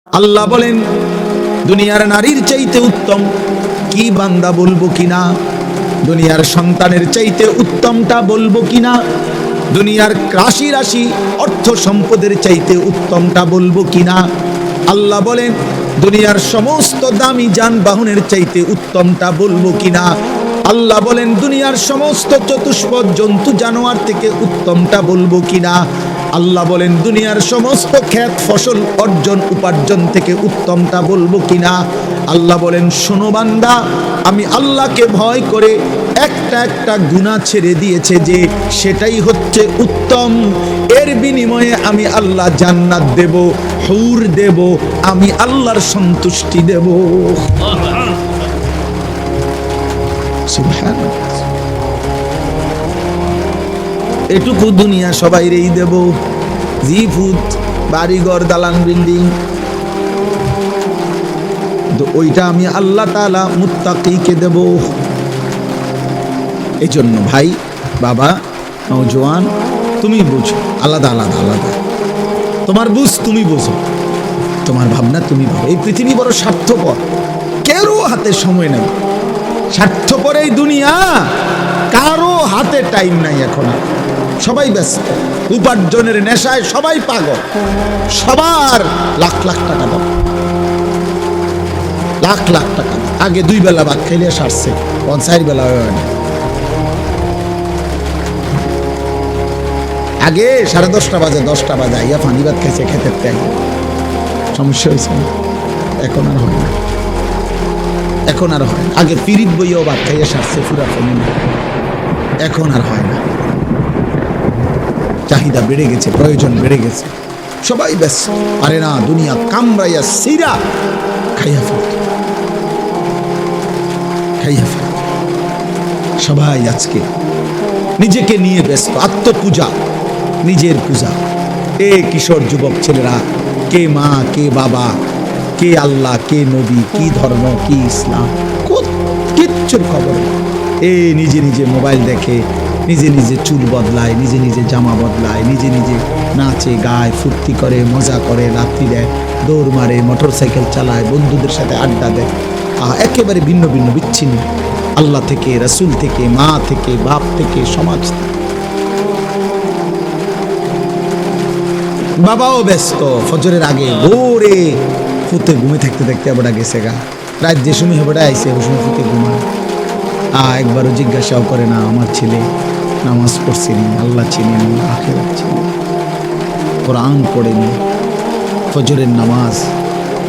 আল্লাহ বলেন দুনিয়ার নারীর চাইতে উত্তম কি বান্দা বলবো কিনা, দুনিয়ার সন্তানের চাইতে উত্তমটা বলবো কিনা, দুনিয়ার রাশি রাশি অর্থ সম্পদের চাইতে উত্তমটা বলবো কিনা। আল্লাহ বলেন দুনিয়ার সমস্ত দামি যানবাহনের চাইতে উত্তমটা বলবো কিনা। আল্লাহ বলেন দুনিয়ার সমস্ত চতুষ্পদ জন্তু জানোয়ার থেকে উত্তমটা বলবো কিনা। আল্লাহ বলেন দুনিয়ার সমস্ত ক্ষেত ফসল অর্জন উপার্জন থেকে উত্তমটা বলবো কিনা। আল্লাহ বলেন শোনো বান্দা, আমি আল্লাহকে ভয় করে একটা একটা গুনাহ ছেড়ে দিয়েছে যে সেটাই হচ্ছে উত্তম। এর বিনিময়ে আমি আল্লাহ জান্নাত দেব, হুর দেব, আমি আল্লাহর সন্তুষ্টি দেব। সুবহানাল্লাহ। এটুকু দুনিয়া সবাইরেই দেব, জিফুত বাড়িঘর দালান বিল্ডিং, তো ওইটা আমি আল্লাহ তাআলা মুত্তাকিকে দেব। এই জন্য ভাই বাবা নওজোয়ান তুমি বুঝো, আলাদা আলাদা আলাদা, তোমার বুঝ তুমি বুঝো, তোমার ভাবনা তুমি ভাবো। এই পৃথিবী বড় স্বার্থপর, কারো হাতে সময় নেই, স্বার্থপর এই দুনিয়া, কারো হাতে টাইম নাই এখন। সবাই ব্যস্ত, উপার্জনের নেশায় সবাই পাগল, সবার লাখ লাখ টাকা দাও, লাখ লাখ টাকা। আগে 2 বেলা ভাত খাইলে সারছে, 4 বেলা হয় না। আগে 10:30 বাজে 10টা বাজে ইয়া পানি ভাত খাইছে খেতের ত্যাগ, সমস্যা হয়েছে না। এখন আর হয় না, এখন আর হয় না। আগে পিরিত বইও ভাত খাইয়ে সারছে পুরা ফ্যামিলি, এখন আর হয় না। চাহিদা বেড়ে গেছে, প্রয়োজন বেড়ে গেছে, সবাই ব্যস্ত। আরে না, দুনিয়া কামড়াইয়া সিরা খাইয়া ফেলত, খাইয়া ফেলত। সবাই আজকে নিজেকে নিয়ে ব্যস্ত, আত্মপূজা, নিজের পূজা। এ কিশোর যুবক ছেলেরা, কে মা কে বাবা, কে আল্লাহ কে নবী, কি ধর্ম কি ইসলাম, কিচ্ছুর খবর। এ নিজে নিজে মোবাইল দেখে, নিজে নিজে চুল বদলায়, নিজে নিজে জামা বদলায়, নিজে নিজে নাচে গায়, ফুর্তি করে, মজা করে, লাথি দেয়, দৌড় মারে, মোটরসাইকেল চালায়, বন্ধুদের সাথে আড্ডা দেয়। একেবারে ভিন্ন ভিন্ন, বিচ্ছিন্ন আল্লাহ থেকে, রাসূল থেকে, মা থেকে, বাপ থেকে, সমাজ থেকে। বাবাও ব্যস্ত, ফজরের আগে ভোরে ফুতে ঘুমে থাকতে থাকতে আবার গেছে গা, রাত যে সময় হবে আইসে ওই সময় ফুতে ঘুমায়। একবারও জিজ্ঞাসাও করে না আমার ছেলে নামাজ পড়ছেনি, আল্লাহ চিনেনি, আখিরাত চিনেনি, কোরআন পড়েনি, ফজরের নামাজ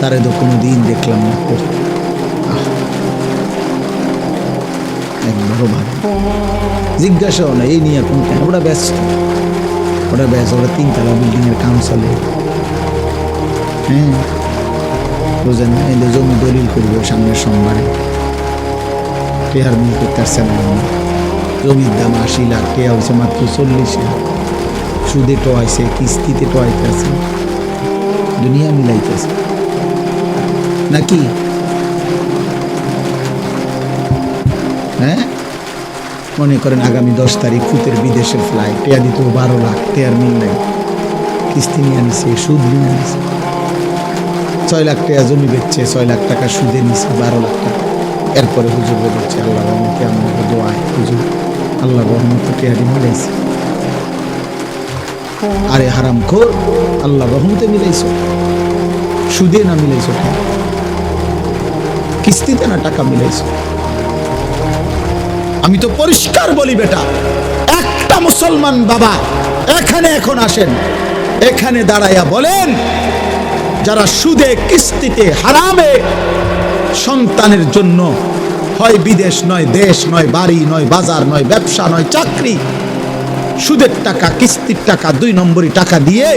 তারে তো কোনো দিন দেখলাম না পড়তে। একবারও ভালো জিজ্ঞাসাও না, এই নিয়ে এখন কেন ওরা ব্যস্ত, ওরা ব্যস্ত, ওরা 3 তলা বিল্ডিংয়ের কাম চলে। হ্যাঁ বুঝেন না, এলে জমি দলিল করবে সামনের সোমবারে, টেহার মিল করতে আসছে না, জমির দাম 80 লাখ, টেহা হয়েছে মাত্র 40 লাখ, সুদে টোয়াইছে, কিস্তিতে টোয়াইতেছে, দুনিয়া মিলাইতেছে নাকি? হ্যাঁ মনে করেন আগামী 10 তারিখ ফুতের বিদেশের ফ্লাইট, টেয়া দিত 12 লাখ, টেয়ার মিল নাই, কিস্তি নিয়ে আনিছে, সুদ নিয়ে আনিছে, 6 লাখ টাকা জমি বেচছে, 6 লাখ টাকা সুদে নিছে, 12 লাখ টাকা। এরপরে হুজুর বলছে আল্লাহ রহমতে আমার দোয়ায় হুজুর আল্লাহ রহমতে টেয়ারি মিলাইছে। আরে হারাম খোর, আল্লাহ রহমতে মিলাইছো, সুদে না মিলাইছো, কিস্তিতে না টাকা মিলাইছো। আমি তো পরিষ্কার বলি বেটা, একটা মুসলমান বাবা এখানে এখন আসেন, এখানে দাঁড়াইয়া বলেন যারা সুদে কিস্তিতে হারামে সন্তানের জন্য হয় বিদেশ নয় দেশ নয় বাড়ি নয় বাজার নয় ব্যবসা নয় চাকরি, সুদের টাকা কিস্তির টাকা 2 নম্বরই টাকা দিয়ে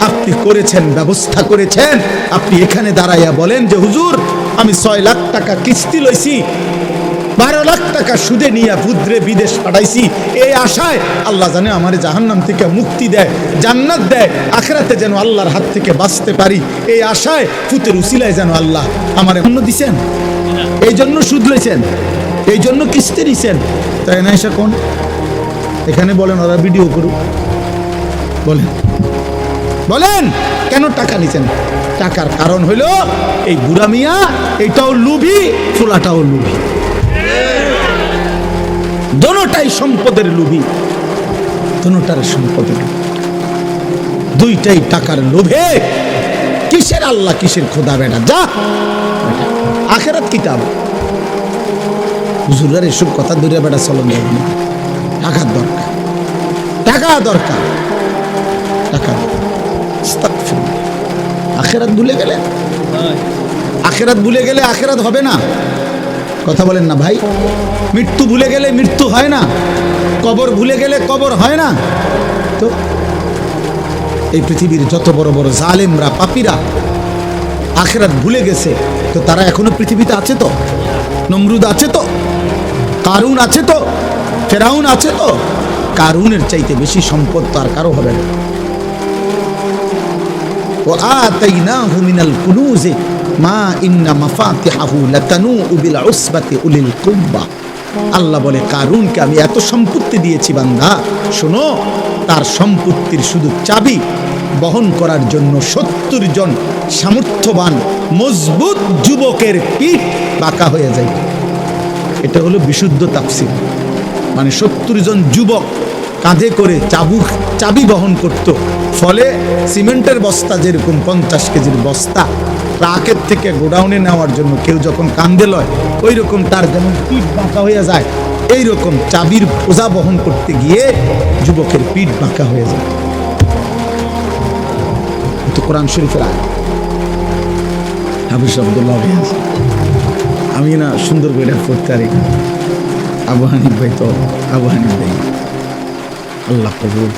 আপনি করেছেন, ব্যবস্থা করেছেন, আপনি এখানে দাঁড়াইয়া বলেন যে হুজুর আমি 6 লাখ টাকা কিস্তি লইছি, 12 লাখ টাকা সুদে নিয়ে ভুদ্রে বিদেশ পাঠাইছি, এই আশায় আল্লাহ জানে আমার জাহান্নাম থেকে মুক্তি দেয়, জান্নাত দেয়, আখিরাতে যেন আল্লাহর হাত থেকে বাঁচতে পারি, এই আশায় ফুতের উসিলায় যেন আল্লাহ আমারে অন্য দিছেন, এই জন্য সুদ লইছেন, এই জন্য কিস্তি দিছেন, তাই না? এসে কোন এখানে বলেন, ওরা ভিডিও করুক, বলেন বলেন কেন টাকা নিছেন? টাকার কারণ হলো এই বুড়া মিয়া এটাও লুভি, ফুলাটাও লুভি, দোনোটাই সম্পদের লুভি, দোনোটার সম্পদের লুভি, দুইটাই টাকার লোভে। কিসের আল্লাহ কিসের খোদা বেটা, যা আখেরাত কিতাব। হুজুরের এসব কথা দূরে বেটা চলন যাবে না। টাকার দরকার, টাকা দরকার, টাকা। আখেরাত ভুলে গেলে, আখেরাত ভুলে গেলে আখেরাত হবে না। কথা বলেন না ভাই? মৃত্যু ভুলে গেলে মৃত্যু হয় না, কবর ভুলে গেলে কবর হয় না। তো এই পৃথিবীর যত বড় বড় জালেমরা, পাপীরা আখেরাত ভুলে গেছে, তো তারা এখনো পৃথিবীতে আছে তো? নমরুদ আছে তো, কারুন আছে তো, ফেরাউন আছে তো। কারুনের চাইতে বেশি সম্পদ তো আর কারো হবে না। وآتيناه من الكنوز ما إن مفاتحه لتنوء بالعصبة أولي القوة। আল্লাহ বলে কারুনকে আমি এত সম্পত্তি দিয়েছি বান্দা, শোনো, তার সম্পত্তির শুধু চাবি বহন করার জন্য 70 জন সামর্থ্যবান মজবুত যুবকের পিঠ বাঁকা হয়ে যায়। এটা হলো বিশুদ্ধ তাফসীর। মানে 70 জন যুবক কাঁধে করে চাবি বহন করত। ফলে সিমেন্টের বস্তা যেরকম 50 কেজির বস্তা ট্রাকের থেকে গোডাউনে নেওয়ার জন্য কেউ যখন কাঁধে লয়, ওই রকম তার যেমন পিঠ বাঁকা হয়ে যায়, এই রকম চাবির বোঝা বহন করতে গিয়ে যুবকের পিঠ বাঁকা হয়ে যায়। তো কোরআন শরীফের আয়াত। হাফিজ আব্দুল্লাহ ভাই আছে, আমি না সুন্দর করে পড়তে পারি। আবু হানিফ ভাই তো আবু হানিফ ভাই, আল্লাহ কবুল।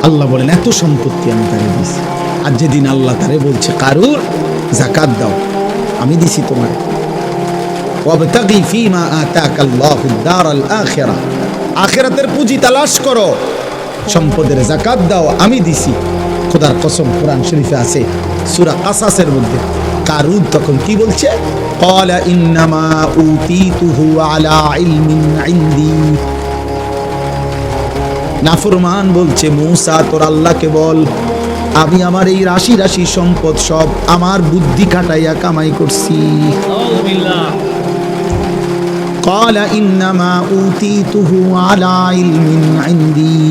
আল্লাহ বলেন এত সম্পত্তি আমি তারে দিছি। আর যেদিন আল্লাহ তারে বলছে কারুর যাকাত দাও, আমি দিছি তোমার। ওয়াবতাগি ফীমা আতাকাল্লাহুদ দারাল আখিরা, আখিরাতের পুঁজি তালাশ করো, সম্পদের যাকাত দাও, আমি দিছি। খোদার কসম, কোরআন শরীফে আছে সূরা কাসাসের মধ্যে। কারুন তখন কি বলছে? ক্বালা ইন্নামা উতীতুহু আলা ইলমিন ইনদি। নাফরমান বলছে, মূসা তোর আল্লাহকে বল আমি আমার এই রাশি রাশি সম্পদ সব আমার বুদ্ধি খাটাইয়া কামাই করছি। ক্বালা ইন্নামা উতীতুহু আলা ইলমিন ইনদি,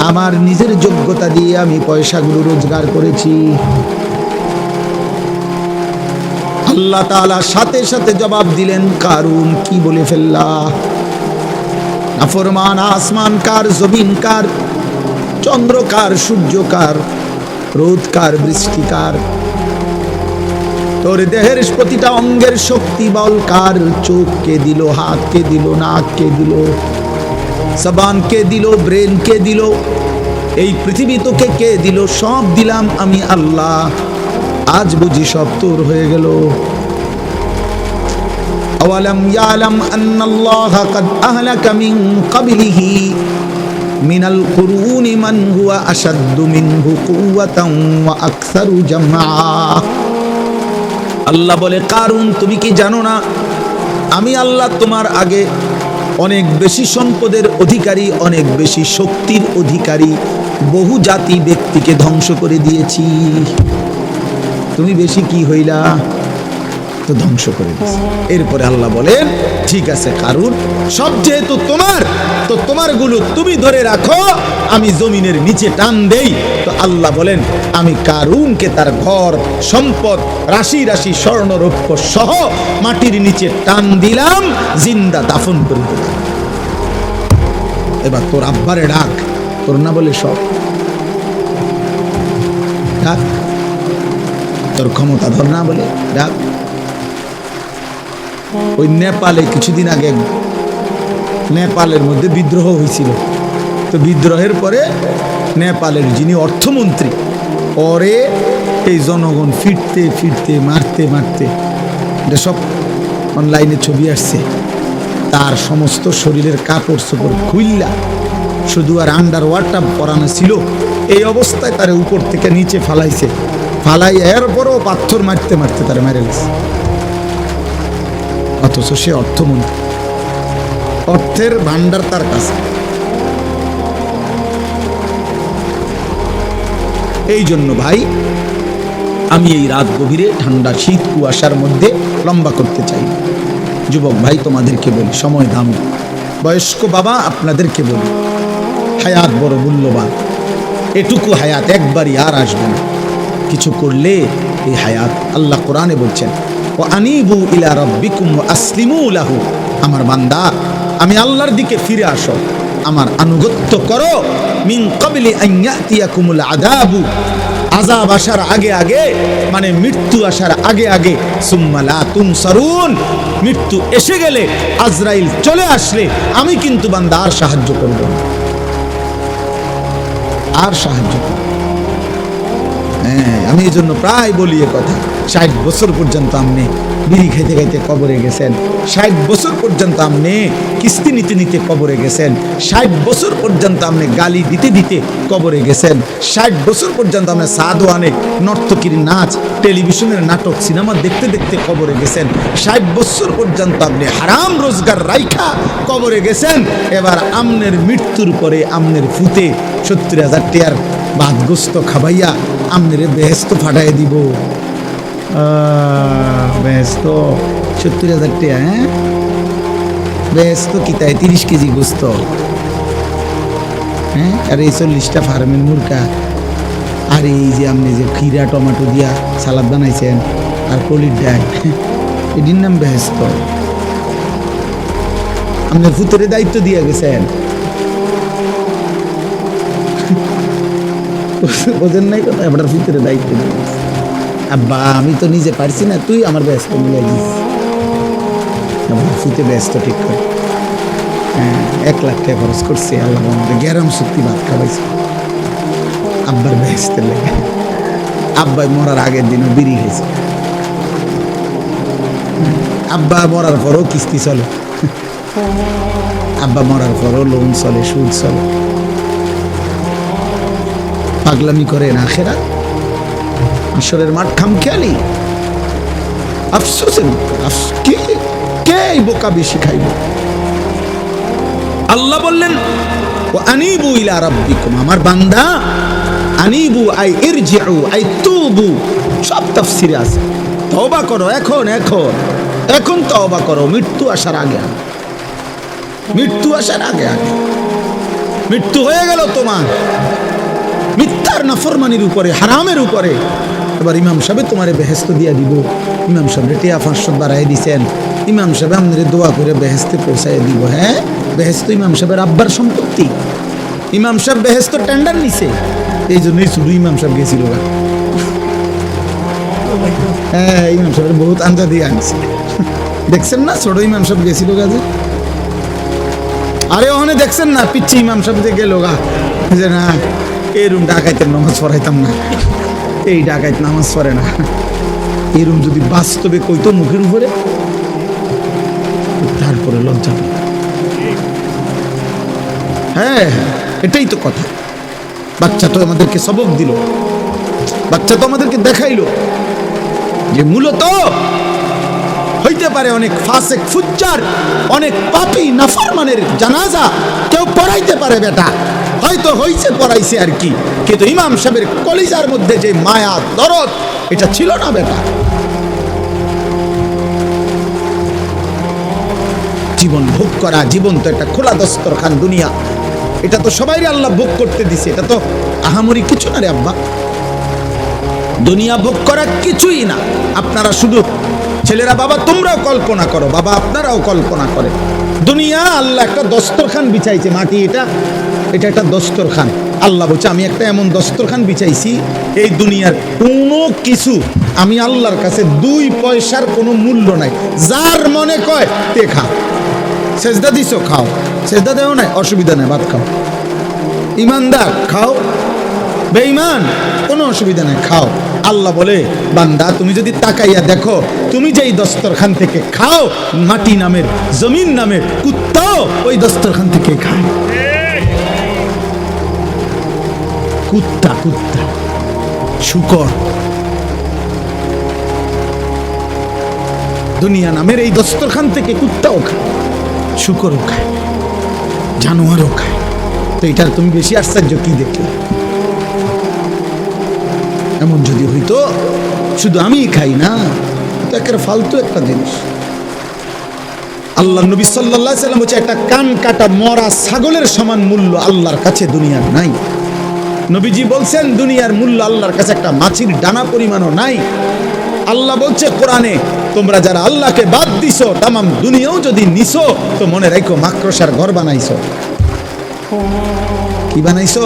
আমার নিজের যোগ্যতা দিয়ে আমি পয়সাগুলো রোজগার করেছি। আল্লাহ তাআলা সাথে সাথে জবাব দিলেন, কারুন কি বলে ফেললা? নাফরমান, আসমান কার, জমিন কার, চন্দ্র কার, সূর্য কার, রোদ কার, বৃষ্টি কার, তোর দেহের প্রতিটা অঙ্গের শক্তি বল কার? চোখ কে দিল, হাত কে দিল, নাক কে দিল, জবান কে দিল, ব্রেন কে দিল, এই পৃথিবী তোকে কে দিল? সব দিলাম আমি আল্লাহ। আজ বুঝি সব তোর হয়ে গেল। আওয়ালাম ইয়ালাম আন্নাল্লাহা কাদ আহলাকা মিন ক্বাবলিহি মিনাল কুরুনি মান হুয়া আশাদ্দু মিনহু কুওয়াতান ওয়া আকসারু জামআ। আল্লাহ বলে, কারুন তুমি কি জানো না আমি আল্লাহ তোমার আগে অনেক বেশি সম্পদের অধিকারী, অনেক বেশি শক্তির অধিকারী বহু জাতি ব্যক্তিকে ধ্বংস করে দিয়েছি। তুমি বেশি কি হইলা? তো ধ্বংস করে দিয়েছি। এরপরে আল্লাহ বলেন, ঠিক আছে কারুন, সব যেহেতু তোমার, তো তোমার গুলো তুমি ধরে রাখো, আমি জমিনের নিচে টান দেই। তো আল্লাহ বলেন, আমি কারুনকে তার ঘর সম্পদ রাশি রাশি স্বর্ণ রৌপ্য সহ মাটির নিচে টান দিলাম, জিন্দা দাফন করে দিলাম। এবার তোর আব্বারে ডাক, তোর না বলে সব ডাক, তোর ক্ষমতা ধর না বলে ডাক। ওই নেপালে কিছুদিন আগে নেপালের মধ্যে বিদ্রোহ হয়েছিল। তো বিদ্রোহের পরে নেপালের যিনি অর্থমন্ত্রী, পরে এই জনগণ ফিরতে ফিরতে মারতে মারতে, এটা সব অনলাইনে ছবি আসছে, তার সমস্ত শরীরের কাপড় চোপড় খুইল্লা শুধু আর আন্ডার ওয়ারটা পরানো ছিল, এই অবস্থায় তারে উপর থেকে নিচে ফালাইছে। ফালাই এরপরও পাথর মারতে মারতে তারে মেরে গেছে। অথচ সে অর্থমন্ত্রী, অর্থের ভান্ডার তার কাছে। এই জন্য ভাই আমি এই রাত গভীরে ঠান্ডা শীত কুয়াশার মধ্যে লম্বা করতে চাই না। যুবক ভাই তোমাদেরকে বলি, সময় দামি। বয়স্ক বাবা আপনাদেরকে বলি, হায়াত বড় মূল্যবান। এটুকু হায়াত একবারই আর আসবে না। কিছু করলে এই হায়াত, আল্লাহ কোরআনে বলছেন, ও আনিবু ইলা রাব্বিকুম ওয়া আসলিমু লাহু, আমার বান্দা আমি আল্লাহর দিকে ফিরে আসো, আমার আনুগত্য করো। মিন ক্বাবলি আন ইয়াতিয়াকুমুল আযাবু, আযাব আসার আগে আগে, মানে মৃত্যু আসার আগে আগে, সুম্মা লা তুনসারুন, মৃত্যু এসে গেলে, আজরাইল চলে আসলে আমি কিন্তু বান্দা আর সাহায্য করব না, আর সাহায্য করব। হ্যাঁ, আমি এই জন্য প্রায় বলি এ কথা, 60 বছর পর্যন্ত আপনি বিড়ি খাইতে খাইতে কবরে গেছেন, 60 বছর পর্যন্ত আপনি কিস্তি নিতে নিতে কবরে গেছেন, 60 বছর পর্যন্ত আপনি গালি দিতে দিতে কবরে গেছেন, 60 বছর পর্যন্ত আপনি সাদওয়ানে নর্তকীর নাচ, টেলিভিশনের নাটক, সিনেমা দেখতে দেখতে কবরে গেছেন, 60 বছর পর্যন্ত আপনি হারাম রোজগার রাইখা কবরে গেছেন। এবার আমনের মৃত্যুর পরে আমনের ফুতে 70,000 টাকার ভাত গোস্ত খাবাইয়া আমনের বেহেস্ত ফাটাই দিব। বেহেস্ত 70,000 টাকা, হ্যাঁ বেহেস্ত কি তাই 30 কেজি গোস্ত, হ্যাঁ আর এই 40টা ফার্মের মুরগা, আর এই যে আপনি যে খিরা টমেটো দিয়া সালাদ বানাইছেন আর কলির ডাল, এটির নাম বেহেস্ত। আপনার ফুতের দায়িত্ব দিয়ে গেছেন, বোঝেন নাই কথা, আপনার ফুতের দায়িত্ব দিয়ে গেছে। আব্বা আমি তো নিজে পারছি না, তুই আমার ব্যস্ত মিলে দিস, আমার ফুতে ব্যস্ত ঠিক করে। হ্যাঁ 1 লাখ টাকা খরচ করছে, আল্লাহ আমাদের গ্যারাম শক্তি ভাত খাওয়াইছে আব্বার ব্যস্তের লেগে। আব্বাই মরার আগের দিনও বিড়ি খেয়েছে, আব্বা মরার পরও কিস্তি চলে, আব্বা মরার পরও লোন চলে, সুদ চলে। পাগলামি করে না খেরা, আসরের মাঠ খামখেয়ালি, আফসোসের কে বোকা বেশি খাইব। আল্লাহ বললেন ও আনিবু ইলা রাব্বিকুম, আমার বান্দা আনিবু আই ইরজিউ আই তুবু, সব তাফসীরে আছে। তওবা করো, এখন এখন এখন তওবা করো, মৃত্যু আসার আগে আগে, মৃত্যু আসার আগে আগে। মৃত্যু হয়ে গেল তোমার মিথ্যার নাফরমানির উপরে, হারামের উপরে। এবার ইমাম সাহেব তোমারে বেহেস্ত দিয়া দিব, ইমাম সাহেব টিয়া 500 বাড়াই দিছেন, ইমাম সাহেব আমাদের দোয়া করে বেহেস্তে পৌঁছাই দিব। হ্যাঁ বেহেস্ত ইমাম সাহেবের আব্বার সম্পত্তি, ইমাম সাহেব বেহেস্ত টেন্ডার নিছে, এই জন্যই শুধু ইমাম সাহেব গেছিল। হ্যাঁ ইমাম সাহেবের বহুত আঞ্জা দিয়ে আনছে, দেখছেন না ছোট ইমাম সাহেব গেছিল কাজে। আরে ওখানে দেখছেন না পিচ্ছি ইমাম সাহেব যে গেল গা, যে না এই রুম ডাকাইতের নামাজ পড়াইতাম না, এই ডাকাইত নামাজ পড়ে না, এই রুম যদি বাস্তবে কইতো মুখের উপরে, তারপরে লজ্জা পেত। হ্যাঁ এটাই তো কথা। বাচ্চা তো আমাদেরকে সবক দিল, বাচ্চা তো আমাদেরকে দেখাইলো যে মূলত হইতে পারে অনেক ফাসেক ফুজ্জার, অনেক পাপী নাফরমানের জানাজা কেউ পড়াইতে পারে বেটা, হয়তো হইছে পড়াইছে আর কি, কিন্তু ইমাম সাহেবের কলিজার মধ্যে যে মায়া দরদ এটা ছিল না বেটা। জীবন ভোগ করা, জীবন তো একটা খোলা দস্তরখান দুনিয়া, এটা তো সবাই আল্লাহ ভোগ করতে দিছে, এটা তো আহামরি কিছু না রে আব্বা, দুনিয়া ভোগ করা কিছুই না। আপনারা শুধু ছেলেরা বাবা তোমরাও কল্পনা করো, বাবা আপনারাও কল্পনা করে, দুনিয়া আল্লাহ একটা দস্তরখান বিছাইছে, মাটি এটা একটা দস্তরখান। আল্লাহ বলছে আমি একটা এমন দস্তরখান বিছাইছি, এই দুনিয়ার কোনো কিছু আমি আল্লাহর কাছে 2 পয়সার কোনো মূল্য নাই। যার মনে কয় তে খা, সেজদা দিছো খাও, সেজদা দেও নাই অসুবিধা নেই, ভাত খাও, ইমানদার খাও, বেঈমান কোনো অসুবিধা নেই খাও। আল্লাহ বলে বান্দা তুমি যদি তাকাইয়া দেখো, তুমি যেই দস্তরখান থেকে খাও, মাটি নামের জমিন নামের কুত্তাও ওই দস্তরখান থেকে খায়। কুত্তা কুত্তা শুকর, দুনিয়া নামের এই দস্তরখান থেকে কুত্তাও খায়, শুকরও খায়, জানোয়ারও খায়। তো এটা তুমি বেশি আশ্চর্য কি দেখলে? তো শুধু আমি খাই না, তো একটা ফালতু একটা জিনিস। আল্লাহ নবী সাল্লাল্লাহু আলাইহি ওয়াসাল্লাম বলছে একটা কান কাটা মরা ছাগলের সমান মূল্য আল্লাহর কাছে দুনিয়ার নাই। নবীজি বলছেন দুনিয়ার মূল্য আল্লাহর কাছে একটা মাছির ডানা পরিমাণও নাই। আল্লাহ বলছে কোরআনে, তোমরা যারা আল্লাহকে বাদ দিছো তামাম দুনিয়াও যদি নিছো তো মনে রাখো মাকড়সার ঘর বানাইছো। কি বানাইছো?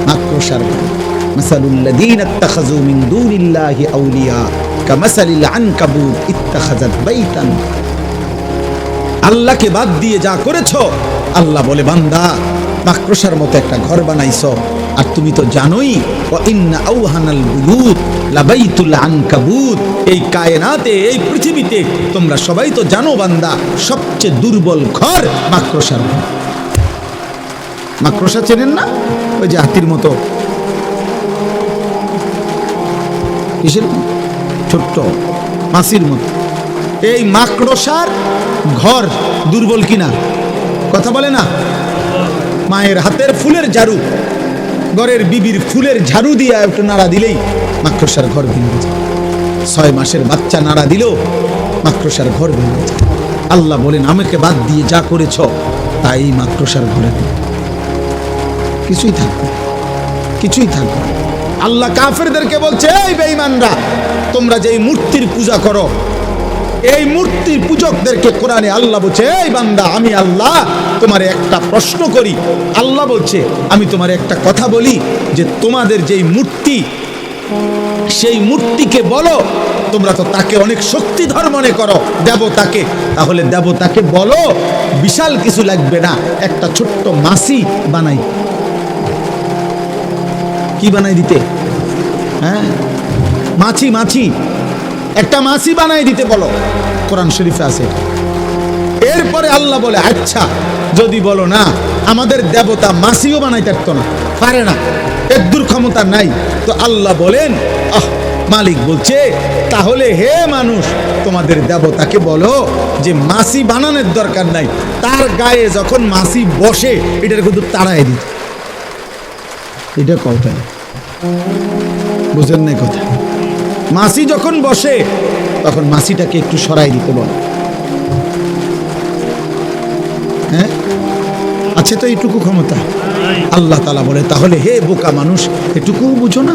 মাকড়সার ঘর। মাসালুল লাযীনা ইত্তাখাযু মিন দুনিল্লাহি আউলিয়া কামাসালিল আনকাবুত ইত্তাখাযাত বাইতান। আল্লাহকে বাদ দিয়ে যা করেছো, আল্লাহ বলে বান্দা মাকড়সার মতো একটা ঘর বানাইছো। আর তুমি তো জানোই ওয়া ইন্না আওহানাল বুয়ুত লাবাইতুল আনকাবুত, এই কায়নাতে এই পৃথিবীতে তোমরা সবাই তো জানো বান্দা সবচেয়ে দুর্বল ঘর মাকড়সার ঘর। মাকড়সা চেনেন না? ওই যে হাতির মতো, কিসের ছোট্ট মাছির মতো। এই মাকড়সার ঘর দুর্বল কিনা কথা বলে না? মায়ের হাতের ফুলের ঝাড়ু, ঘরের বিবির ফুলের ঝাড়ু দিয়ে একটু নাড়া দিলেই মাকড়সার ঘর ভেঙে যায়। 6 মাসের বাচ্চা নাড়া দিলেও মাকড়সার ঘর ভেঙে যায়। আল্লাহ বলেন আমাকে বাদ দিয়ে যা করেছ তাই মাকড়সার ঘরে কিছুই থাকবে, কিছুই থাকবে। আল্লাহ কাফেরদেরকে বলছে, এই বেঈমানরা তোমরা যে মূর্তির পূজা করো, এই মূর্তির পূজকদেরকে কোরআনে আল্লাহ বলছে, এই বান্দা আমি আল্লাহ তোমার একটা প্রশ্ন করি। আল্লাহ বলছে আমি তোমার একটা কথা বলি যে তোমাদের যেই মূর্তি, সেই মূর্তিকে বলো, তোমরা তো তাকে অনেক শক্তিধর মনে করো দেবতাকে, তাহলে দেবতাকে বলো বিশাল কিছু লাগবে না, একটা ছোট্ট মাছি বানাই। কি বানাই দিতে? হ্যাঁ মাছি, মাছি একটা মাছি বানাই দিতে বলো, কোরআন শরীফে আছে। এরপরে আল্লাহ বলে আচ্ছা যদি বলো না আমাদের দেবতা মাছিও বানাইতে পারে না, এর দূর ক্ষমতা নাই, তো আল্লাহ বলেন মালিক বলছে তাহলে হে মানুষ তোমাদের দেবতাকে বলো যে মাছি বানানোর দরকার নাই, তার গায়ে যখন মাছি বসে এটার কিন্তু তাড়াই দিত। এটা কথা বুঝেন নাই কথা? মাছি যখন বসে তখন মাছিটাকে একটু সরাই দিতে বল। হ্যাঁ আছে তো এইটুকু ক্ষমতা। আল্লাহ তাআলা বলে তাহলে হে বোকা মানুষ এটুকুও বুঝো না,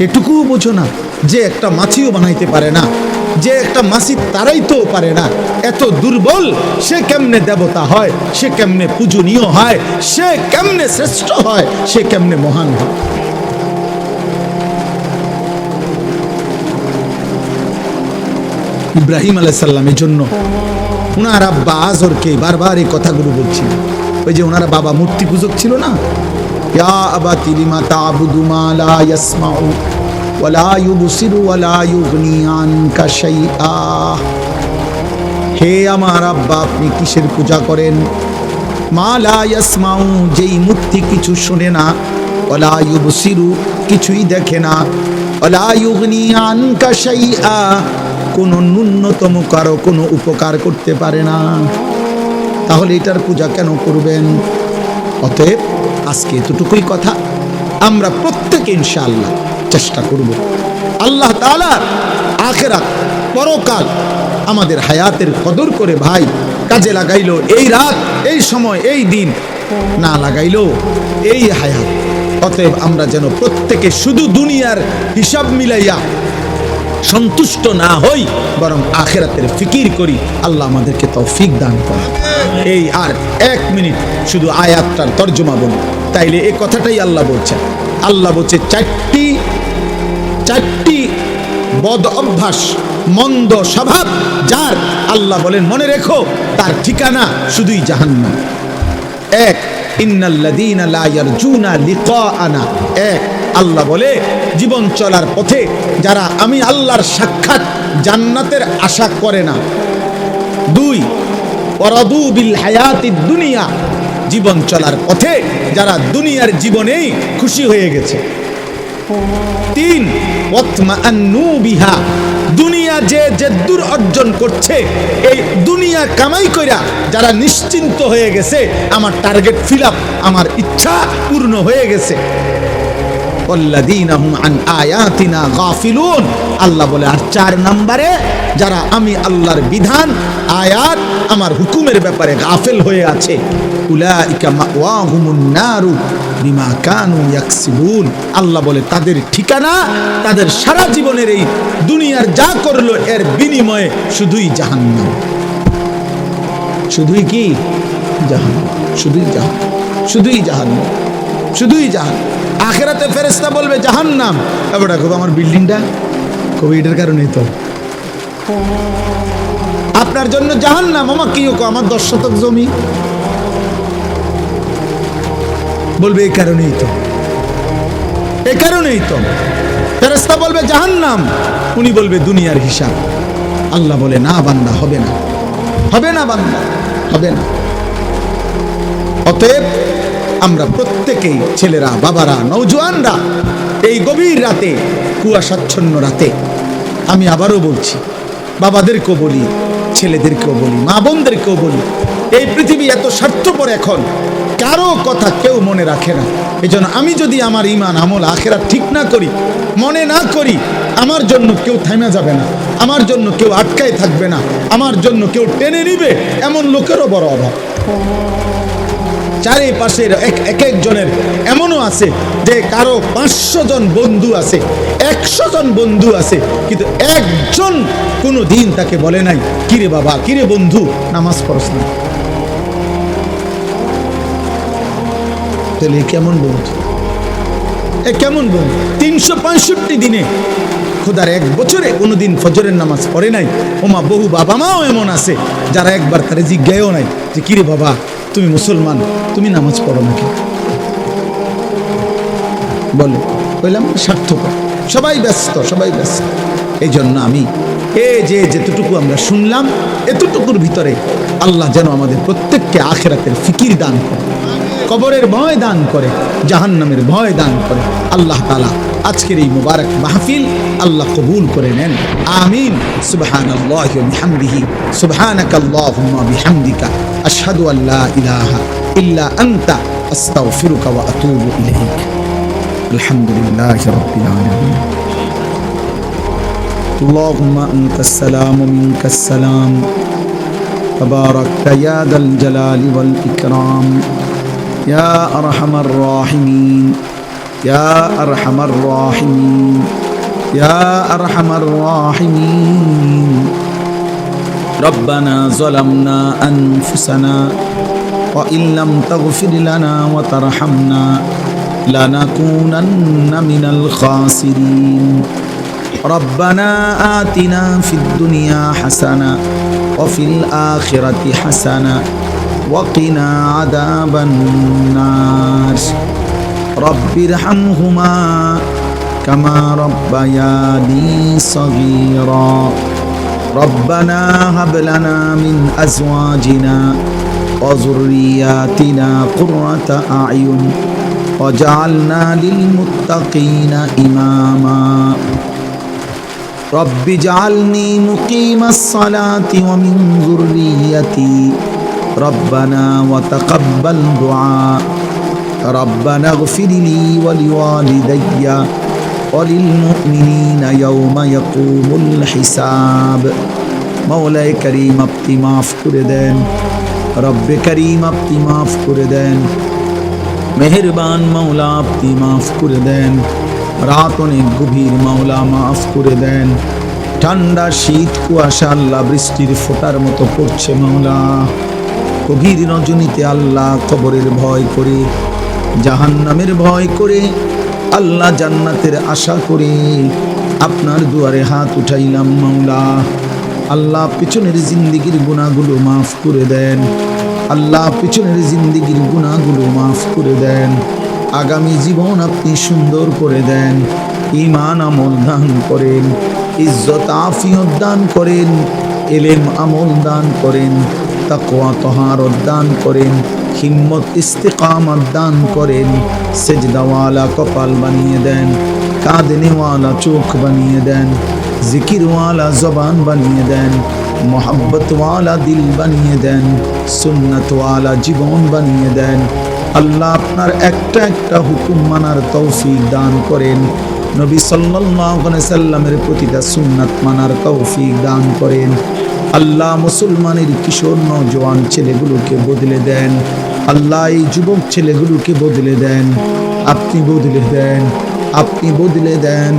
এটুকুও বুঝো না যে একটা মাছিও বানাইতে পারে না, যে একটা মাছি তারাইতেও পারে না, এত দুর্বল সে কেমনে দেবতা হয়, সে কেমনে পূজনীয় হয়, সে কেমনে শ্রেষ্ঠ হয়, সে কেমনে মহান হয়। ইব্রাহিম আলাইহিস সালামের জন্য ওনার আব্বা আজরকে বারবার এই কথাগুলো বলছিল। ওই যে ওনারা বাবা মূর্তি পূজক ছিল না, ইয়া আবাতি লিমা তা'বুদু মা লা ইয়াসমাউ ওয়া লা ইউবসিরু ওয়া লা ইউগনি আনকা শাইআ। হে আমার আব্বা আপনি কিসের পূজা করেন? মা লা ইয়াসমাউ, যেই মূর্তি কিছু শোনে না, ওয়া লা ইউবসিরু কিছুই দেখে না, ওয়া লা ইউগনি আনকা শাইআ কোনো ন্যূনতম কারো কোনো উপকার করতে পারে না, তাহলে এটার পূজা কেন করবেন? অতএব আজকে এতটুকুই কথা, আমরা প্রত্যেকে ইনশাআল্লাহ চেষ্টা করব আল্লাহ তাআলার আখিরাত পরকাল আমাদের হায়াতের কদর করে ভাই কাজে লাগাইলো। এই রাত, এই সময়, এই দিন না লাগাইলো এই হায়াত। অতএব আমরা যেন প্রত্যেকে শুধু দুনিয়ার হিসাব মিলাইয়া সন্তুষ্ট না হই, বরং আখিরাতের ফিকির করি। আল্লাহ আমাদেরকে তৌফিক দান করে। এই আর 1 মিনিট শুধু আয়াতটার তর্জমা বলি, তাইলে এই কথাটাই আল্লাহ বলছেন। আল্লাহ বলছে চারটি বদ অভ্যাস, মন্দ স্বভাব যার, আল্লাহ বলেন মনে রেখো তার ঠিকানা শুধুই জাহান্নাম। 1 ইন্নাল্লাযীনা লা ইয়ারজুনা লিকাআনা। 1 আল্লাহ বলে জীবন চলার পথে যারা আমি আল্লাহর সাক্ষাৎ জান্নাতের আশা করে না। 2 ওয়ারাদু বিল হায়াতিদ দুনিয়া, জীবন চলার পথে যারা দুনিয়ার জীবনেই খুশি হয়ে গেছে। 3 ওয়াতমাআন্নু বিহা, দুনিয়া যে দূর অর্জন করছে এই দুনিয়া কামাই কইরা যারা নিশ্চিন্ত হয়ে গেছে আমার টার্গেট ফিল আপ, আমার ইচ্ছা পূর্ণ হয়ে গেছে। ওয়াল্লাযীনা হুম আন আয়াতিনা গাফিলুন। আল্লাহ বলে আর 4 নম্বরে যারা আমি আল্লাহর বিধান আয়াত আমার হুকুমের ব্যাপারে গাফেল হয়ে আছে, উলাইকা মাওয়াহুমুন নারু বিমা কানু ইয়াকসিবুন। আল্লাহ বলে তাদের ঠিকানা, তাদের সারা জীবনের এই দুনিয়ার যা করলো এর বিনিময়ে শুধুই জাহান্নাম। শুধুই কি জাহান্নাম, শুধুই জাহান্নাম, শুধুই জাহান্নাম, শুধুই জাহান্নাম। আখিরাতে ফেরেশতা বলবে জাহান্নাম, এবারে কবে আমার বিল্ডিংটা কবে এটার কারণেই তো আপনার জন্য জাহান্নাম, আমার কি আমার 10 শতক জমি, বলবে এই কারণেই তো, এই কারণেই তো। ফেরেশতা বলবে জাহান্নাম, উনি বলবে দুনিয়ার হিসাব। আল্লাহ বলে না বান্দা, হবে না, হবে না বান্দা, হবে না। অতএব আমরা প্রত্যেকেই, ছেলেরা, বাবারা, নওজোয়ানরা, এই গভীর রাতে, কুয়াশাচ্ছন্ন রাতে, আমি আবারও বলছি, বাবাদেরকেও বলি, ছেলেদেরকেও বলি, মা বোনদেরকেও বলি, এই পৃথিবী এত স্বার্থপর, এখন কারো কথা কেউ মনে রাখে না। এজন্য আমি যদি আমার ঈমান আমল আখিরাত ঠিক না করি, মনে না করি, আমার জন্য কেউ থামা যাবে না, আমার জন্য কেউ আটকায় থাকবে না, আমার জন্য কেউ টেনে নিবে, এমন লোকেরও বড় অভাব। চারিপাশের এক একজনের এমনও আছে যে কারো 500 জন বন্ধু আছে, 100 জন বন্ধু আছে, কিন্তু একজন কোনো দিন তাকে বলে নাই কিরে বাবা, কিরে বন্ধু, নামাজ পড়ছ না। তাহলে কেমন বন্ধু, এ কেমন বন্ধু? 365 দিনে, খোদার 1 বছরে কোনোদিন ফজরের নামাজ পড়ে নাই। ওমা বহু বাবা মাও এমন আছে যারা একবার তারে জিজ্ঞাসাও নাই যে কিরে বাবা, তুমি মুসলমান, তুমি নামাজ পড়ো নাকি? বলে বললাম স্বার্থপর, সবাই ব্যস্ত, সবাই ব্যস্ত। এই জন্য আমি যেতটুকু আমরা শুনলাম, এতটুকুর ভিতরে আল্লাহ যেন আমাদের প্রত্যেককে আখিরাতের ফিকির দান করে, কবরের ভয় দান করে, জাহান্নামের ভয় দান করে। আল্লাহ তাআলা আজকের এই মুবারক মাহফিল আল্লাহ কবুল করে নেন, আমিন। সুবহানাল্লাহি ওয়া বিহামদিহি, সুবহানাকাল্লাহুম্মা বিহামদিকা, আশহাদু আল্লা ইলাহা ইল্লা আনতা, আস্তাগফিরুকা ওয়া আতুবু ইলাইক। আলহামদুলিল্লাহি রাব্বিল আলামিন। আল্লাহুম্মা আনতাস সালাম ওয়া মিনকাস সালাম, তাবারাকতা ইয়া দাল জালালি ওয়াল ইকরাম, ইয়া আরহামার রাহিমিন, ইয়া আরহামার রাহিমিন, ইয়া আরহামার রাহিমিন। রব্বানা যালামনা আনফুসানা ওয়া ইল্লাম তাগফির লানা ওয়া তারহামনা লানাকুনান্না মিনাল খাসিরিন। রব্বানা আতিনা ফিদ দুনিয়া হাসানা ওয়া ফিল আখিরাতি হাসানা ওয়া কিনা আযাবান নার। রব্বিরহামহুমা কামা রব্বায়ানি সগীরা। রব্বানা হাব লানা মিন আজওয়াজিনা ওয়া যুররিয়াতিনা কুররাতা আ'য়ুন ওয়াজআলনা লিল মুত্তাকিনা ইমামা। রব্বি জাআলনি মুকিমাস সালাতি ওয়া মিন যুররিয়াতি রব্বানা ওয়া তাকাব্বাল দুআ। রব্বানা ইগফিরলি ওয়া লিওয়ালিদাইয়া ওয়া লিল মুমিনিনা ইয়াওমা ইয়াকুমুল হিসাব। মাওলায়ে কারীম আপনি মাফ করে দেন, রব্বে কারীম আপনি মাফ করে দেন, মেহেরবান মাওলা আপনি মাফ করে দেন। রাত অনেক গভীর, মাওলা মাফ করে দেন। ঠান্ডা শীত কুয়াশা আল্লাহ বৃষ্টির ফোঁটার মতো পড়ছে মাওলা। গভীর রজনীতে আল্লাহ কবরের ভয় করে, জাহান্নামের ভয় করে, আল্লাহ জান্নাতের আশা করে আপনার দুয়ারে হাত উঠাইলাম মাওলা। আল্লাহ পিছনের জিন্দেগির গুনাহগুলো মাফ করে দেন, আল্লাহ পিছনের জিন্দেগির গুনাহগুলো মাফ করে দেন। আগামী জীবন আপনি সুন্দর করে দেন, ঈমান আমল দান করেন, ইজ্জত আফিয়ত দান করেন, ইলম আমল দান করেন, তাকওয়া তাহারত দান করেন, হিম্মত ইস্তিকামত দান করেন। সেজদাওয়ালা কপাল বানিয়ে দেন, কাঁদনেওয়ালা চোখ বানিয়ে দেন, জিকিরওয়ালা জবান বানিয়ে দেন, মোহাব্বতওয়ালা দিল বানিয়ে দেন, সুন্নতওয়ালা জীবন বানিয়ে দেন। আল্লাহ আপনার একটা একটা হুকুম মানার তৌফিক দান করেন। নবী সাল্লাল্লাহু আলাইহি সাল্লামের প্রতিটা সুন্নাত মানার তৌফিক দান করেন। আল্লাহ মুসলমানের কিশোর নওজোয়ান ছেলেগুলোকে বদলে দেন। আল্লাহ এই যুবক ছেলেগুলোকে বদলে দেন। আপনি বদলে দেন, আপনি বদলে দেন,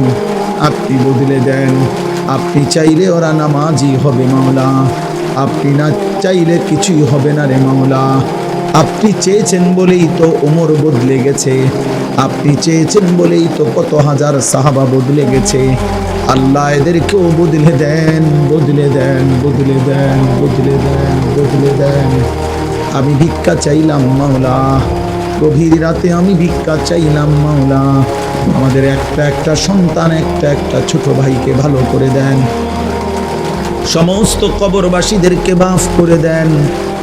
আপনি বদলে দেন। আপনি চাইলে ওরা নামাজি হবে মাওলা, আপনি না চাইলে কিছুই হবে না রে মাওলা। আপনি চেয়েছেন বলেই তো ওমর বদলে গেছে, আপনি চেয়েছেন বলেই তো কত হাজার সাহাবা বদলে গেছে। আল্লাহ এদেরকেও বদলে দেন, বদলে দেন, বদলে দেন, বদলে দেন, বদলে দেন। আমি ভিক্ষা চাইলাম মাওলা, গভীর রাতে আমি ভিক্ষা চাইলাম মাওলা। আমাদের একটা একটা সন্তান, একটা একটা ছোট ভাইকে ভালো করে দেন। সমস্ত কবরবাসীদেরকে মাফ করে দেন।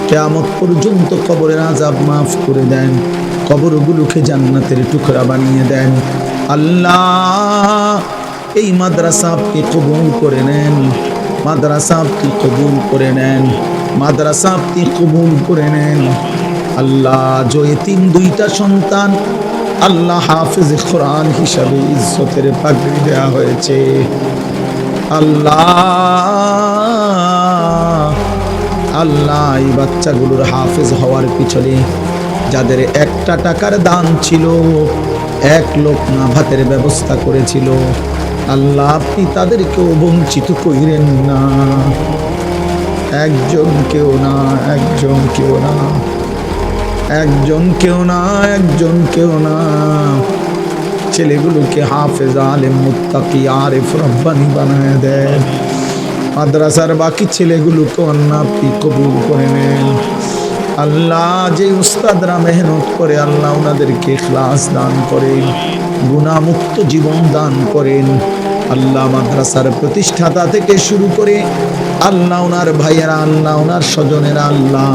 কিয়ামত পর্যন্ত কবরের আযাব মাফ করে দেন। কবরগুলোকে জান্নাতের টুকরা বানিয়ে দেন। আল্লাহ এই মাদ্রাসা আপনি কবুল করে নেন, মাদ্রাসা আপনি কবুল করে নেন, মাদ্রাসা আপনি কবুল করে নেন। আল্লাহ যে এতিম দুইটা সন্তান আল্লাহ হাফেজ কোরআন হিসাবে ইজ্জতের পাগড়ি দেওয়া হয়েছে, আল্লাহ আল্লাহ এই বাচ্চাগুলোর হাফেজ হওয়ার পিছনে যাদের একটা টাকার দান ছিল, এক লোকমা ভাতের ব্যবস্থা করেছিল, আল্লাহ আপনি তাদেরকেও বঞ্চিত কইরেন না। একজন কেউ না, একজন কেউ না, একজন কেউ না, একজন কেউ না। ছেলেগুলোকে হাফেজ আলেম মুত্তাকি আরিফ রব্বানি বানায় দেন। মাদ্রাসার বাকি ছেলেগুলোকে আল্লাহ আপনি কবুল করে নেন। আল্লাহ যে উস্তাদরা মেহনত করে আল্লাহ ওনাদেরকে ইখলাস দান করেন, গুনাহমুক্ত জীবন দান করেন। আল্লাহ মাদ্রাসার প্রতিষ্ঠাতা থেকে শুরু করে আল্লাহ ওনার ভাইয়েরা, আল্লাহ ওনার স্বজনেরা, আল্লাহ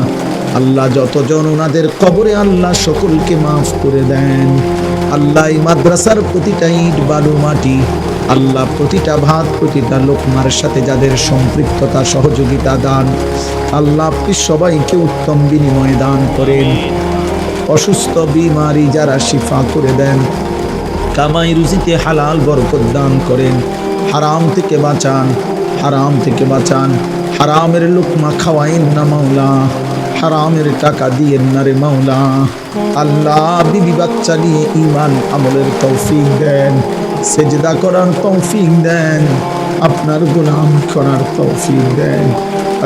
আল্লাহ যতজন ওনাদের কবরে আল্লাহ সকলকে মাফ করে দেন। আল্লাহ এই মাদ্রাসার প্রতিটা ইট বালু মাটি আল্লাহ প্রতিটা ভাত প্রতিটা লোকমার সাথে যাদের সম্পৃক্ততা সহযোগিতা দান আল্লাহ আপনি সবাইকে উত্তম বিনিময় দান করেন। অসুস্থ বিমারি যারা শিফা করে দেন, কামাই রুজিতে হালাল বরকত দান করেন। হারাম থেকে বাঁচান, হারাম থেকে বাঁচান। হারামের লোকমা খাওয়াইন না মাওলা, হারামের টাকা দিয়েন না রে মাওলা। আল্লাহ বিবি বাচ্চা নিয়ে ঈমান আমলের তৌফিক দেন, সেজদা করার তৌফিক দেন, আপনার গোলাম করার তৌফিক দেন।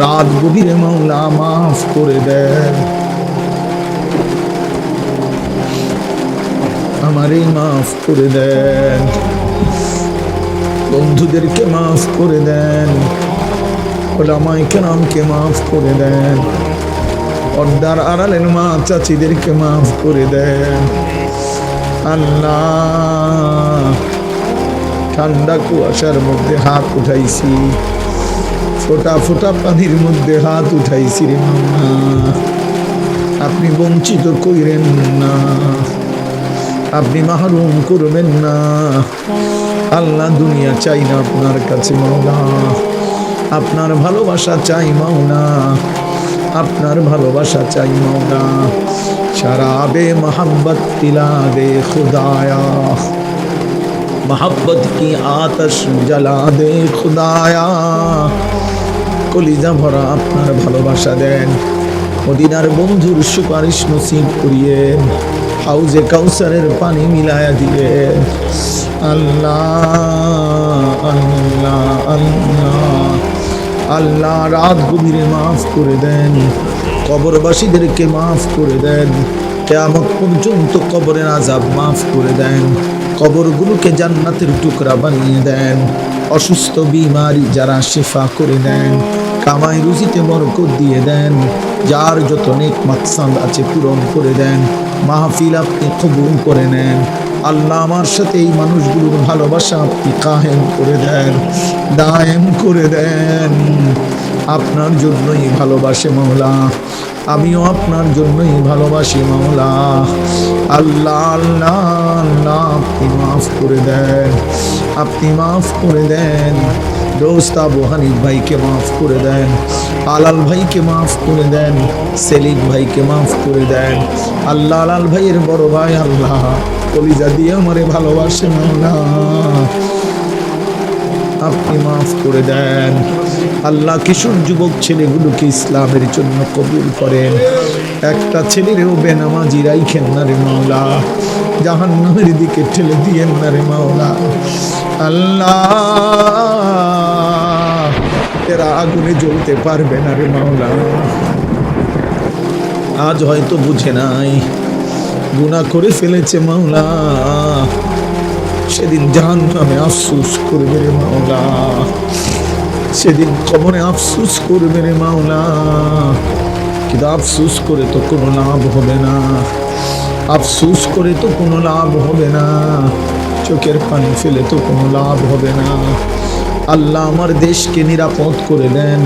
রাত গভীরে মাওলা মাফ করে দেন, আমারে মাফ করে দেন, বন্ধুদেরকে মাফ করে দেন, ওলামায়ে কেরামকে মাফ করে দেন, পর্দার আড়ালের মা চাচিদেরকে মাফ করে দেন। আল্লাহ ঠান্ডা কুয়াশার মধ্যে হাত উঠাইছি, ফোটা ফোটা পানির মধ্যে হাত উঠাইছি রে মাওলা, আপনি বঞ্চিত কইরেন না, আপনি মাহরুম করবেন না। আল্লাহ দুনিয়া চাই না আপনার কাছে মাওলা, আপনার ভালোবাসা চাই মাওলা, আপনার ভালোবাসা চাই মাওলা। शराबे मोहब्बत पिला दे खुदाया, मोहब्बत की आतश जला दे खुदाया। কলিজা ভরা আপনার ভালোবাসা দেন, মদিনার বন্ধুর সুপারিশ নসিব করিয়েন, হাউজে কাউসারের পানি মিলায়া দিয়েন। আল্লাহ আল্লাহ আল্লাহ আল্লাহ রাত গভীরে মাফ করে দেন, কবরবাসীদেরকে মাফ করে দেন, কিয়ামত পর্যন্ত কবরের আযাব মাফ করে দেন, কবরগুলোকে জান্নাতের টুকরা বানিয়ে দেন, অসুস্থ বিমারি যারা শিফা করে দেন, কামাই রুজিতে বরকত দিয়ে দেন, যার যত নেক মাকসাদ আছে পূরণ করে দেন, মাহফিল আপনি কবুল করে নেন। আল্লাহ আমার সাথে এই মানুষগুলোর ভালোবাসা আপনি কায়েম করে দেন, দায়েম করে দেন। আপনার জন্যই ভালোবাসে মাওলা, আমিও আপনার জন্যই ভালোবাসি মাওলা। আল্লাহ আল্লাহ আল্লাহ আপনি মাফ করে দেন, আপনি মাফ করে দেন, দোস্ত আবু হানিফ ভাইকে মাফ করে দেন, আলাল ভাইকে মাফ করে দেন, সেলিম ভাইকে মাফ করে দেন। আল্লাহ আলাল ভাইয়ের বড় ভাই আল্লাহ কলিজা দিয়ে আমারে ভালোবাসে মাওলা, আপনি মাফ করে দেন। আল্লাহ কিশোর যুবক ছেলেগুলোকে ইসলামের জন্য কবুল করেন। একটা ছেলেরও বেনামাজি রাইখেন না রে মাওলা, জাহান্নামের দিকে ঠেলে দিয়েন না রে মাওলা। আল্লাহ এরা আগুনে জ্বলতে পারবে না রে মাওলা। আজ হয়তো বুঝে নাই, গুনাহ করে ফেলেছে মাওলা, সেদিন জাহান্নামে আফসোস করবে রে মাওলা, সেদিন কবরে আফসোস করবে রে মাওলা। কিন্তু আফসোস করে তো কোনো লাভ হবে না, আফসোস করে তো কোনো লাভ হবে না, চোখের পানি ফেলে তো কোনো লাভ হবে না। আল্লাহ আমার দেশকে নিরাপদ করে দেন,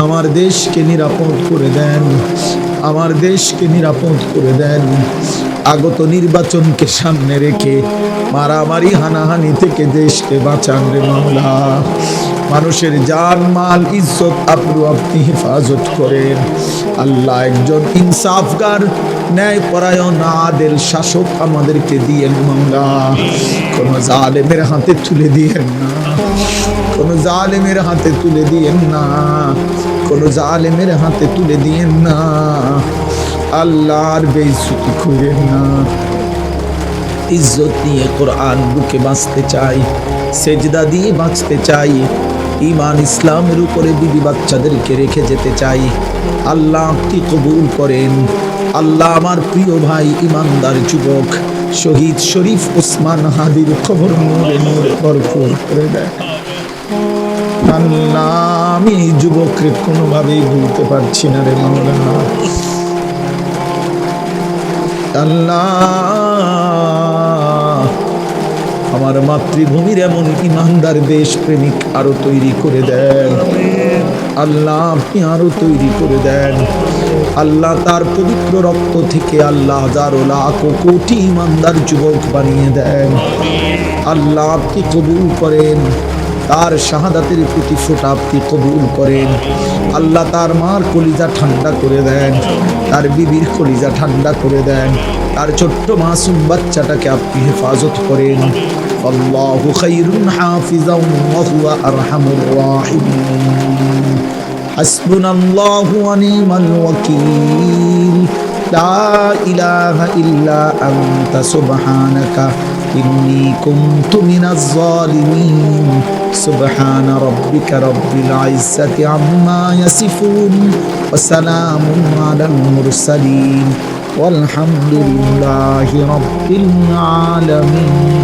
আমার দেশকে নিরাপদ করে দেন, আমার দেশকে নিরাপদ করে দেন। আগত নির্বাচনকে সামনে রেখে মারামারি হানাহানি থেকে দেশকে বাঁচান রে মাওলা। মানুষের জান মাল ইজ্জত আবরু আপনি হেফাজত করেন আল্লাহ। একজন ইনসাফগার ন্যায়পরায়ণ আদেল শাসক আমাদেরকে দিয়েন মাওলা। কোন জালেমের হাতে তুলে দিয়েন না, কোন জালেমের হাতে তুলে দিয়েন না, কোন জালেমের হাতে তুলে দিয়েন না। আল্লাহর বেইজ্জতি করেন না। ইজ্জত নিয়ে কোরআন বুকে বাঁচতে চাই, সেজদা দিয়ে বাঁচতে চাই, ঈমান ইসলামের উপরে বিবি বাচ্চাদেরকে রেখে যেতে চাই। আল্লাহ আপনি কবুল করেন। আল্লাহ আমার প্রিয় ভাই ইমানদার যুবক শহীদ শরীফ ওসমান হাদির খবর নূরে নূরে ভরপুর করে দেয়। আল্লাহ আমি যুবককে কোনোভাবেই ভুলতে পারছি না রে মাওলা। আল্লাহ আমার মাতৃভূমির এমন ইমানদার দেশ প্রেমিক আরো তৈরি করে দেন। আল্লাহ আপনি আরো তৈরি করে দেন। আল্লাহ তার পবিত্র রক্ত থেকে আল্লাহ হাজারো লাখ কোটি ইমানদার যুবক বানিয়ে দেন। আল্লাহ আপনি কবুল করেন। তার শাহাদাতের প্রতি ফোঁটা আপনি কবুল করেন। আল্লাহ তার মার কলিজা ঠান্ডা করে দেন, তার বিবির কলিজা ঠান্ডা করে দেন, তার ছোট্ট মাসুম বাচ্চাটাকে আপনি হেফাজত করেন। আল্লাহু খায়রুন হাফিজাও ওয়া হুয়া আরহামুর রাহিমিন। হাসবুনাল্লাহু ওয়া নি'মাল ওয়াকিল। লা ইলাহা ইল্লা আনতা সুবহানাকা ইন্নী কুনতু মিনাজ জালিমিন। সুবহানা রাব্বিকা রাব্বিল ইজ্জাতি আম্মা ইয়াসিফুন ওয়া সালামুন আলাল মুরসালিন ওয়ালহামদুলিল্লাহি রাব্বিল আলামিন।